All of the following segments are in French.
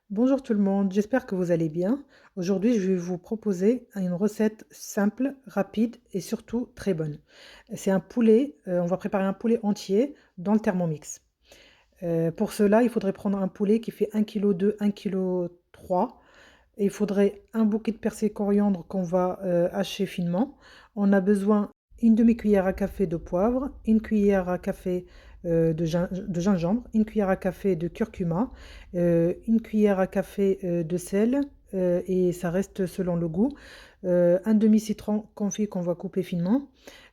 Bonjour tout le monde, j'espère que vous allez bien. Aujourd'hui, je vais vous proposer une recette simple, rapide et surtout très bonne. C'est un poulet, on va préparer un poulet entier dans le Thermomix. Pour cela, il faudrait prendre un poulet qui fait 1,2 kg, 1,3 kg. Et il faudrait un bouquet de persil coriandre qu'on va hacher finement. On a besoin une demi-cuillère à café de poivre, une cuillère à café de gingembre, une cuillère à café de curcuma, une cuillère à café de sel, et ça reste selon le goût, un demi-citron confit qu'on va couper finement,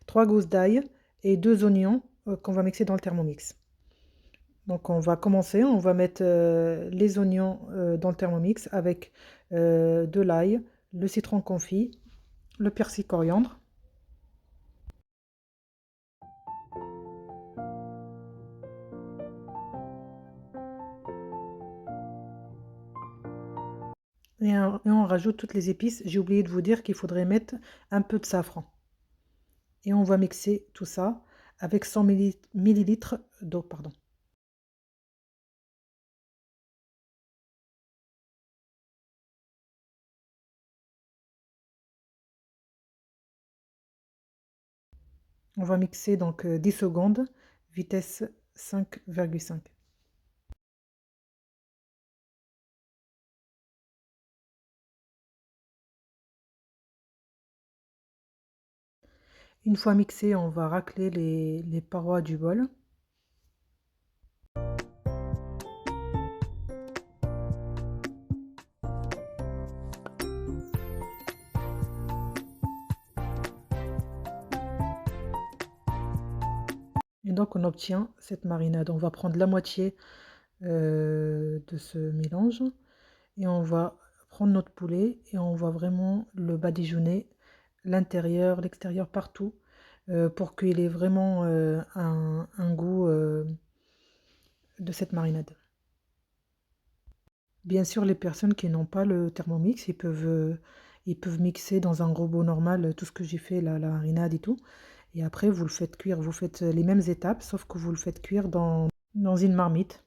trois gousses d'ail et deux oignons qu'on va mixer dans le Thermomix. Donc on va commencer, on va mettre les oignons dans le Thermomix avec de l'ail, le citron confit, le persil coriandre. Et on rajoute toutes les épices. J'ai oublié de vous dire qu'il faudrait mettre un peu de safran. Et on va mixer tout ça avec 100 millilitres d'eau, pardon. On va mixer donc 10 secondes, vitesse 5,5. Une fois mixé, on va racler les parois du bol. Et donc on obtient cette marinade. On va prendre la moitié de ce mélange et on va prendre notre poulet et on va vraiment le badigeonner, l'intérieur, l'extérieur, partout, pour qu'il ait vraiment un goût de cette marinade. Bien sûr, les personnes qui n'ont pas le Thermomix, ils peuvent mixer dans un robot normal tout ce que j'ai fait, la marinade et tout. Et après, vous le faites cuire, vous faites les mêmes étapes, sauf que vous le faites cuire dans une marmite.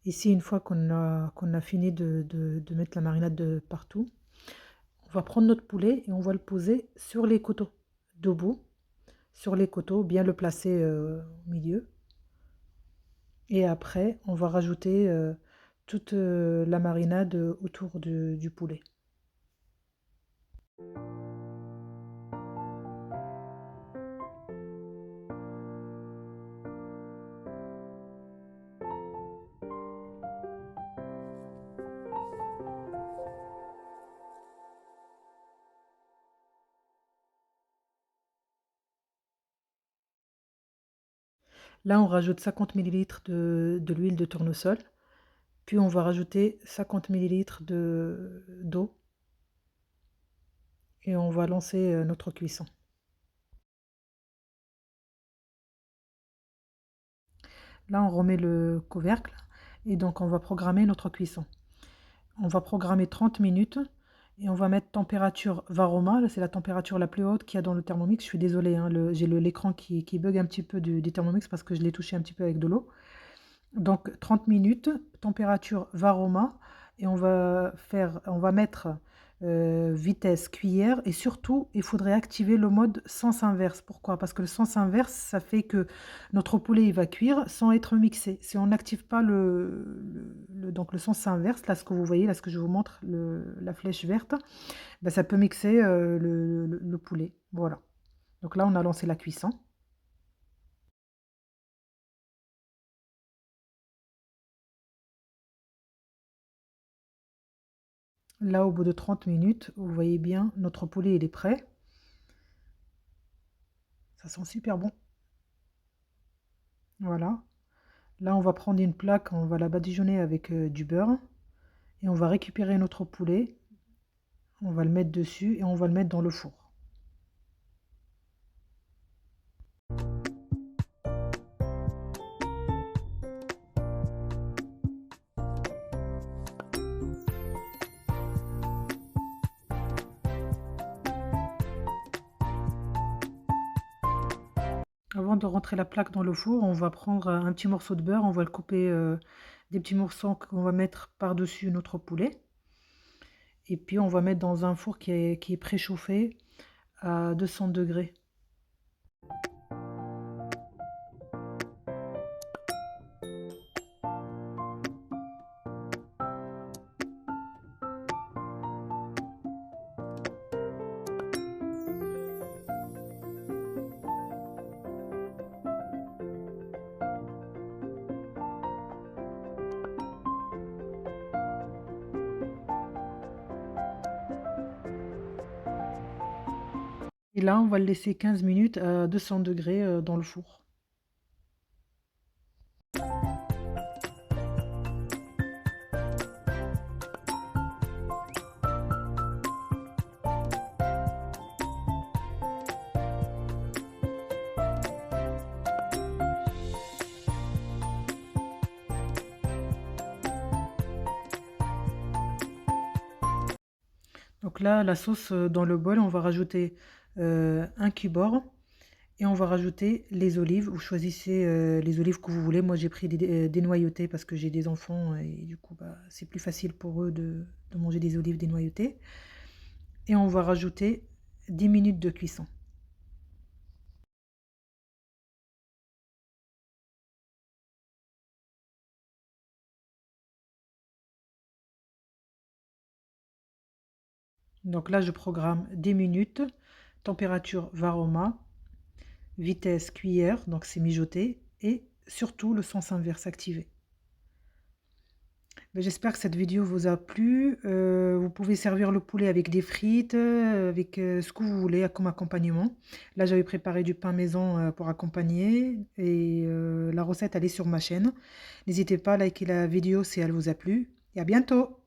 Ici, une fois qu'on a fini de mettre la marinade de partout, on va prendre notre poulet et on va le poser sur les coteaux, debout, sur les coteaux, bien le placer au milieu. Et après, on va rajouter toute la marinade autour du poulet. Là, on rajoute 50 millilitres de l'huile de tournesol, puis on va rajouter 50 millilitres d'eau et on va lancer notre cuisson. Là, on remet le couvercle et donc on va programmer notre cuisson. On va programmer 30 minutes et on va mettre température Varoma. Là, c'est la température la plus haute qu'il y a dans le Thermomix. Je suis désolée, hein, j'ai l'écran qui bug un petit peu du Thermomix parce que je l'ai touché un petit peu avec de l'eau. Donc 30 minutes, température Varoma, et on va mettre vitesse cuillère, et surtout il faudrait activer le mode sens inverse. Pourquoi? Parce que le sens inverse, ça fait que notre poulet il va cuire sans être mixé. Si on n'active pas donc le sens inverse, là ce que vous voyez, là ce que je vous montre, la flèche verte, ben, ça peut mixer le poulet. Voilà. Donc là on a lancé la cuisson. Là, au bout de 30 minutes, vous voyez bien, notre poulet, il est prêt. Ça sent super bon. Voilà. Là, on va prendre une plaque, on va la badigeonner avec du beurre. Et on va récupérer notre poulet, on va le mettre dessus et on va le mettre dans le four. Avant de rentrer la plaque dans le four, on va prendre un petit morceau de beurre, on va le couper des petits morceaux qu'on va mettre par-dessus notre poulet. Et puis on va mettre dans un four qui est préchauffé à 200 degrés. Et là, on va le laisser 15 minutes à 200 degrés dans le four. Donc là, la sauce dans le bol, on va rajouter un cube-or et on va rajouter les olives. Vous choisissez les olives que vous voulez. Moi, j'ai pris dénoyautées parce que j'ai des enfants et du coup, bah, c'est plus facile pour eux de manger des olives dénoyautées. Et on va rajouter 10 minutes de cuisson. Donc là, je programme 10 minutes, température Varoma, vitesse cuillère, donc c'est mijoté, et surtout le sens inverse activé. Ben, j'espère que cette vidéo vous a plu. Vous pouvez servir le poulet avec des frites, avec ce que vous voulez comme accompagnement. Là, j'avais préparé du pain maison pour accompagner et la recette, elle est sur ma chaîne. N'hésitez pas à liker la vidéo si elle vous a plu et à bientôt!